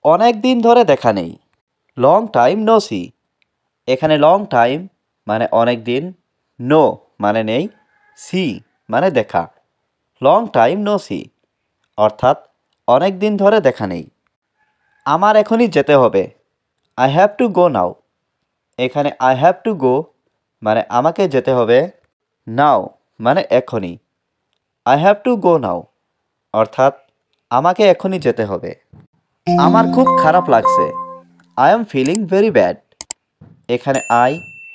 অনেক দিন ধরে দেখা নেই। Long time no see. এখানে লং টাইম মানে অনেক দিন, নো মানে নেই, সি মানে দেখা। লং টাইম নো সি অর্থাৎ অনেক দিন ধরে দেখা নেই। আমার এখনই যেতে হবে। আই হ্যাভ টু গো নাও। এখানে আই হ্যাভ টু গো মানে আমাকে যেতে হবে, নাও মানে এখনই। I have to go now অর্থাৎ আমাকে এখনই যেতে হবে। আমার খুব খারাপ লাগছে। I am feeling very bad. এখানে আই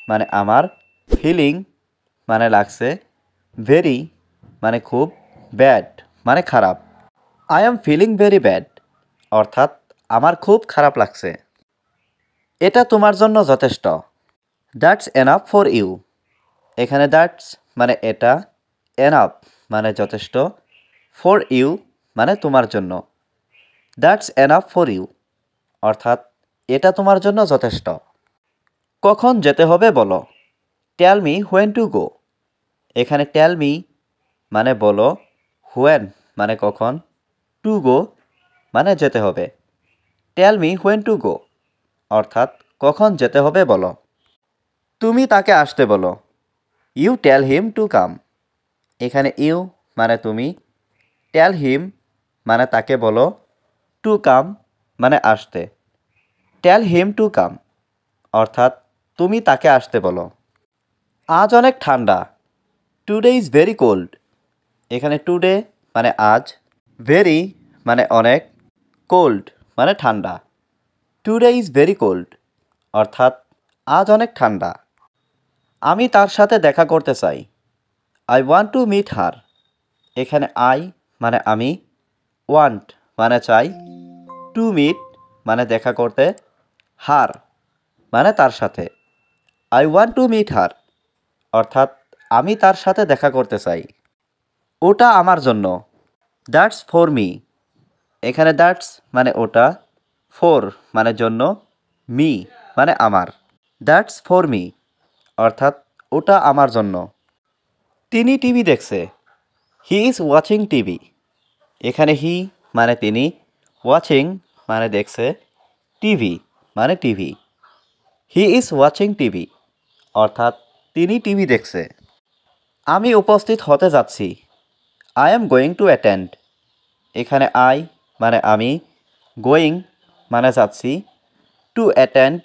মানে আমার, ফিলিং মানে লাগছে, ভেরি মানে খুব, ব্যাড মানে খারাপ। I am feeling very bad অর্থাৎ আমার খুব খারাপ লাগছে। এটা তোমার জন্য যথেষ্ট। That's enough for you. এখানে দ্যাটস মানে এটা, এনাফ মানে যথেষ্ট, ফর ইউ মানে তোমার জন্য। দ্যাটস এনাফ ফর ইউ অর্থাৎ এটা তোমার জন্য যথেষ্ট। কখন যেতে হবে বলো। Tell me when to go. এখানে টেল মি মানে বলো, হোয়েন মানে কখন, টু গো মানে যেতে হবে। Tell me when to go অর্থাৎ কখন যেতে হবে বলো। তুমি তাকে আসতে বলো। You tell him to come. এখানে ইউ মানে তুমি, টেল হিম মানে তাকে বলো, টু কাম মানে আসতে। টেল হিম টু কাম অর্থাৎ তুমি তাকে আসতে বলো। আজ অনেক ঠান্ডা। Today is very cold. এখানে টুডে মানে আজ, ভেরি মানে অনেক, কোল্ড মানে ঠান্ডা। টুডে ইজ ভেরি কোল্ড অর্থাৎ আজ অনেক ঠান্ডা। আমি তার সাথে দেখা করতে চাই। I want to meet her. এখানে আই মানে আমি, ওয়ান্ট মানে চাই, টু মিট মানে দেখা করতে, হার মানে তার সাথে। I want to meet her অর্থাৎ আমি তার সাথে দেখা করতে চাই। ওটা আমার জন্য। That's for me. এখানে দ্যাটস মানে ওটা, ফর মানে জন্য, মি মানে আমার। দ্যাটস ফর মি অর্থাৎ ওটা আমার জন্য। তিনি টিভি দেখছে। He is watching TV. এখানে হি মানে তিনি, ওয়াচিং মানে দেখছে, টিভি মানে TV. He is watching TV অর্থাৎ তিনি টিভি দেখছে। আমি উপস্থিত হতে যাচ্ছি। I am going to attend. এখানে আই মানে আমি, গোয়িং মানে যাচ্ছি, টু অ্যাটেন্ড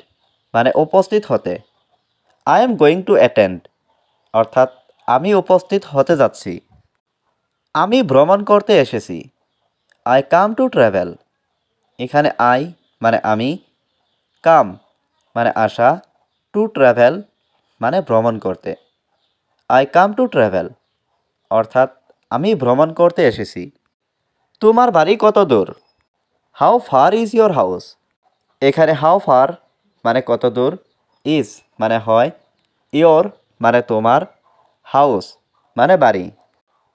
মানে উপস্থিত হতে। I am going to attend অর্থাৎ আমি উপস্থিত হতে যাচ্ছি। আমি ভ্রমণ করতে এসেছি। I come to travel. এখানে আই মানে আমি, কাম মানে আসা, টু ট্রাভেল মানে ভ্রমণ করতে। আই কাম টু ট্রাভেল অর্থাৎ আমি ভ্রমণ করতে এসেছি। তোমার বাড়ি কত দূর। How far is your house. এখানে হাউ ফার মানে কত দূর, ইজ মানে হয়, ইয়োর মানে তোমার, হাউস মানে বাড়ি।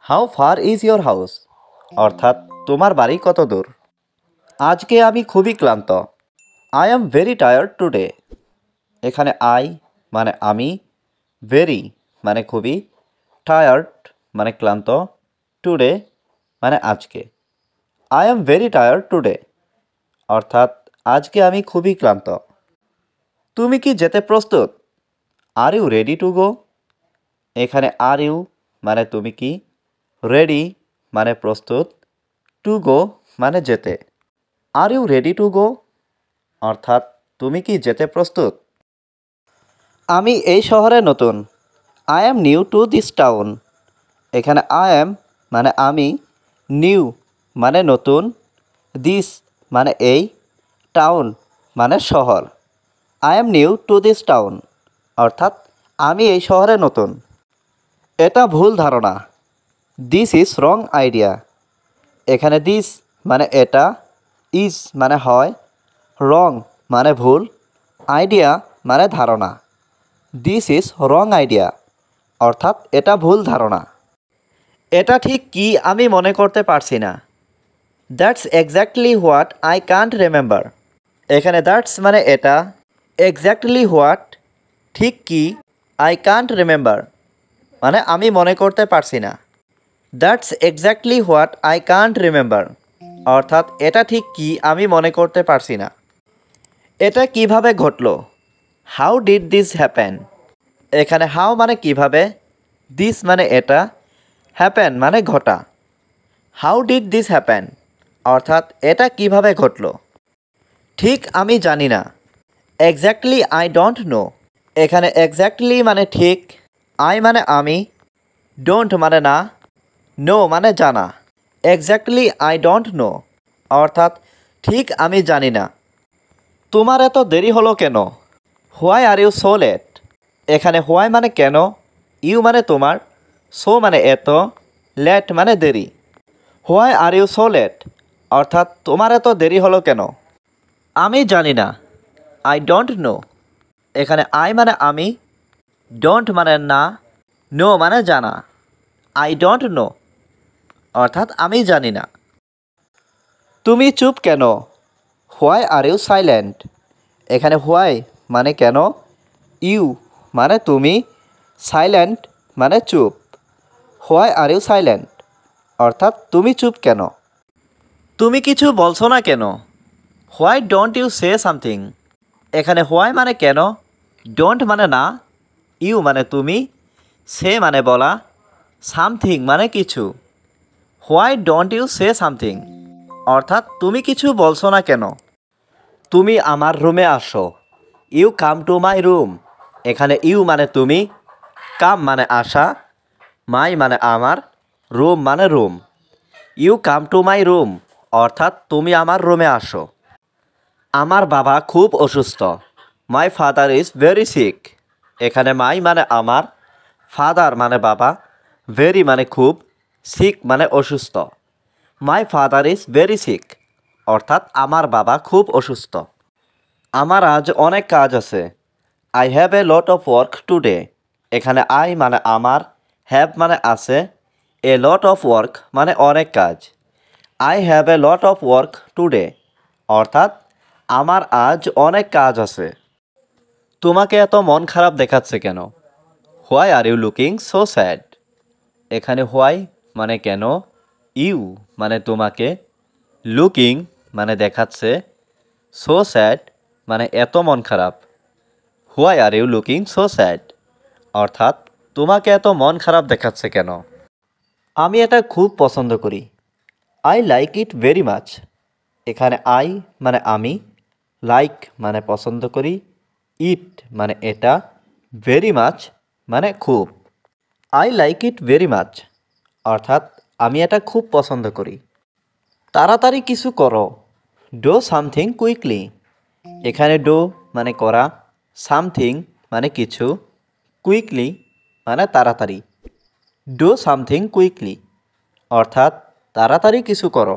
How far is your house অর্থাৎ তোমার বাড়ি কত দূর। আজকে আমি খুবই ক্লান্ত। I am very tired today. এখানে আই মানে আমি, ভেরি মানে খুবই, টায়ার্ড মানে ক্লান্ত, টুডে মানে আজকে। I am very tired today অর্থাৎ আজকে আমি খুবই ক্লান্ত। তুমি কি যেতে প্রস্তুত। Are you ready to go. এখানে আর ইউ মানে তুমি কি, রেডি মানে প্রস্তুত, টু গো মানে যেতে। Are you ready to go অর্থাৎ তুমি কি যেতে প্রস্তুত। আমি এই শহরে নতুন। I am new to this town. এখানে আই এম মানে আমি, নিউ মানে নতুন, দিস মানে এই, টাউন মানে শহর। I am new to this town অর্থাৎ আমি এই শহরে নতুন। এটা ভুল ধারণা। This is wrong idea. এখানে দিস মানে এটা, ইজ মানে হয়, রং মানে ভুল, আইডিয়া মানে ধারণা। দিস ইজ রং আইডিয়া অর্থাৎ এটা ভুল ধারণা। এটা ঠিক কি আমি মনে করতে পারছি না। That's exactly what I can't remember. এখানে দ্যাটস মানে এটা, এক্স্যাক্টলি হোয়াট ঠিক কি, আই কান্ট রিমেম্বার মানে আমি মনে করতে পারছি না। That's exactly what I can't remember অর্থাৎ এটা ঠিক কি আমি মনে করতে পারছি না। এটা কিভাবে ঘটলো? How did this happen? এখানে হাউ মানে কিভাবে, দিস মানে এটা, হ্যাপেন মানে ঘটা। হাউ ডিড দিস হ্যাপেন অর্থাৎ এটা কিভাবে ঘটলো। ঠিক আমি জানি না। Exactly I don't know. এখানে এক্স্যাক্টলি মানে ঠিক, আই মানে আমি, ডোন্ট মানে না, নো মানে জানা। এক্স্যাক্টলি আই ডোন্ট নো অর্থাৎ ঠিক আমি জানি না। তোমার এত দেরি হলো কেন? Why are you so late? এখানে হোয়াই মানে কেন, ইউ মানে তোমার, সো মানে এত, লেট মানে দেরি। Why are you so late অর্থাৎ তোমার এত দেরি হলো কেন? আমি জানি না। I don't know. এখানে আই মানে আমি, ডোন্ট মানে না, নো মানে জানা। আই ডোন্ট নো অর্থাৎ আমি জানি না। তুমি চুপ কেন? Why are you silent? এখানে হোয়াই মানে কেন, ইউ মানে তুমি, সাইলেন্ট মানে চুপ। হোয়াই আর ইউ সাইলেন্ট অর্থাৎ তুমি চুপ কেন? তুমি কিছু বলছো না কেন? Why don't you say something? এখানে হোয়াই মানে কেন, ডোন্ট মানে না, ইউ মানে তুমি, সে মানে বলা, সামথিং মানে কিছু। Why don't you say something অর্থাৎ তুমি কিছু বলছো না কেন? তুমি আমার রুমে আসো। You come to my room? এখানে ইউ মানে তুমি, কাম মানে আসা, মাই মানে আমার, রুম মানে room. You come to my room অর্থাৎ তুমি আমার রুমে আসো। আমার বাবা খুব অসুস্থ। My father is very sick. এখানে মাই মানে আমার, ফাদার মানে বাবা, ভেরি মানে খুব, সিক মানে অসুস্থ। My father is very sick অর্থাৎ আমার বাবা খুব অসুস্থ। আমার আজ অনেক কাজ আছে। I have a lot of work today. এখানে আই মানে আমার, হ্যাভ মানে আছে, এ লট অফ ওয়ার্ক মানে অনেক কাজ। I have a lot of work today অর্থাৎ আমার আজ অনেক কাজ আছে। তোমাকে এত মন খারাপ দেখাচ্ছে কেন? Why are you looking so sad? এখানে হোয়াই মানে কেন, ইউ মানে তোমাকে, লুকিং মানে দেখাচ্ছে, সো স্যাড মানে এত মন খারাপ। Why are you looking so sad অর্থাৎ তোমাকে এত মন খারাপ দেখাচ্ছে কেন? আমি এটা খুব পছন্দ করি। I like it very much. এখানে আই মানে আমি, লাইক মানে পছন্দ করি, ইট মানে এটা, ভেরি মাচ মানে খুব। I like it very much অর্থাৎ আমি এটা খুব পছন্দ করি। তাড়াতাড়ি কিছু করো। Do something quickly. এখানে ডো মানে করা, সামথিং মানে কিছু, কুইকলি মানে তাড়াতাড়ি। ডো সামথিং কুইকলি অর্থাৎ তাড়াতাড়ি কিছু করো।